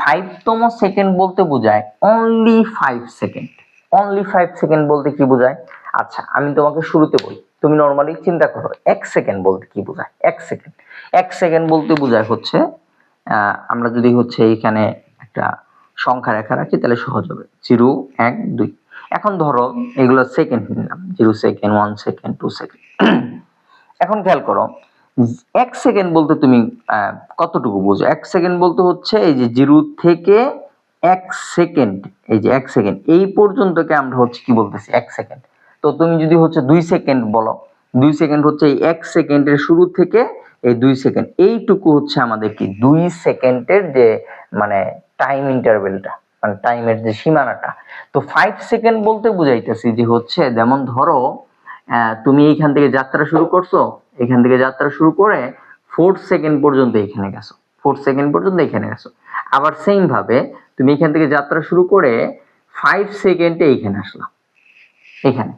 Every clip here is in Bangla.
5তম সেকেন্ড বলতে বোঝায় অনলি 5 সেকেন্ড। অনলি 5 সেকেন্ড বলতে কি বোঝায়? আচ্ছা আমি তোমাকে শুরুতে বলি, তুমি নরমালি চিন্তা করো 1 সেকেন্ড বলতে কি বোঝায়। 1 সেকেন্ড বলতে বোঝায় হচ্ছে আমরা যদি হচ্ছে এইখানে একটা সংখ্যা রেখা রাখি তাহলে সহজ হবে, 0 1 2। এখন ধরো এগুলো সেকেন্ড নিলাম, 0 সেকেন্ড 1 সেকেন্ড 2 সেকেন্ড। এখন খেয়াল করো 1 সেকেন্ড বলতে তুমি কতটুকু বুঝো? 1 সেকেন্ড বলতে হচ্ছে এই যে 0 থেকে 1 সেকেন্ড, এই যে 1 সেকেন্ড এই পর্যন্তকে আমরা হচ্ছে কি বলতেছি 1 সেকেন্ড। তো তুমি যদি হচ্ছে 2 সেকেন্ড বলো, 2 সেকেন্ড হচ্ছে এই 1 সেকেন্ডের শুরু থেকে এই 2 সেকেন্ড, এইটুকু হচ্ছে আমাদের কি 2 সেকেন্ডের যে মানে টাইম ইন্টারভেলটা, মানে টাইমের যে সীমানাটা। তো 5 সেকেন্ড বলতে বুঝাইতেছি যে হচ্ছে যেমন ধরো তুমি এইখান থেকে যাত্রা শুরু করছো, এখান থেকে যাত্রা শুরু করে 4 সেকেন্ড পর্যন্ত এখানে গেছো, 4 সেকেন্ড পর্যন্ত এখানে গেছো। আবার সেম ভাবে তুমি এখান থেকে যাত্রা শুরু করে 5 সেকেন্ডে এইখানে আসলাম এখানে।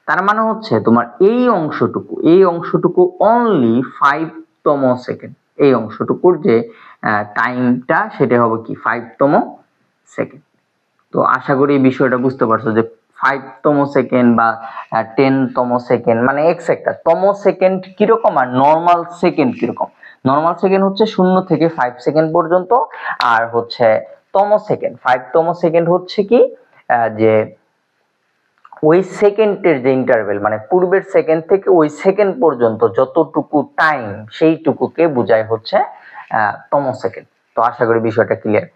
তার মানে হচ্ছে তোমার এই অংশটুকু অনলি 5তম সেকেন্ড। এই অংশটুকুর যে টাইমটা সেটা হবে কি 5তম সেকেন্ড। তো আশা করি এই বিষয়টা বুঝতে পারছো যে 5তম সেকেন্ড বা 10তম সেকেন্ড মানে এক্সাক্টটা তম সেকেন্ড কিরকম আর নর্মাল সেকেন্ড কিরকম। নর্মাল সেকেন্ড হচ্ছে 0 থেকে 5 সেকেন্ড পর্যন্ত, আর হচ্ছে তম সেকেন্ড 5তম সেকেন্ড হচ্ছে কি যে ওই সেকেন্ডের যে ইন্টারভেল মানে পূর্বের সেকেন্ড থেকে ওই সেকেন্ড পর্যন্ত যতটুকু টাইম সেইটুকুকে বোঝায় হচ্ছে তম সেকেন্ড। তো আশা করি বিষয়টা ক্লিয়ার।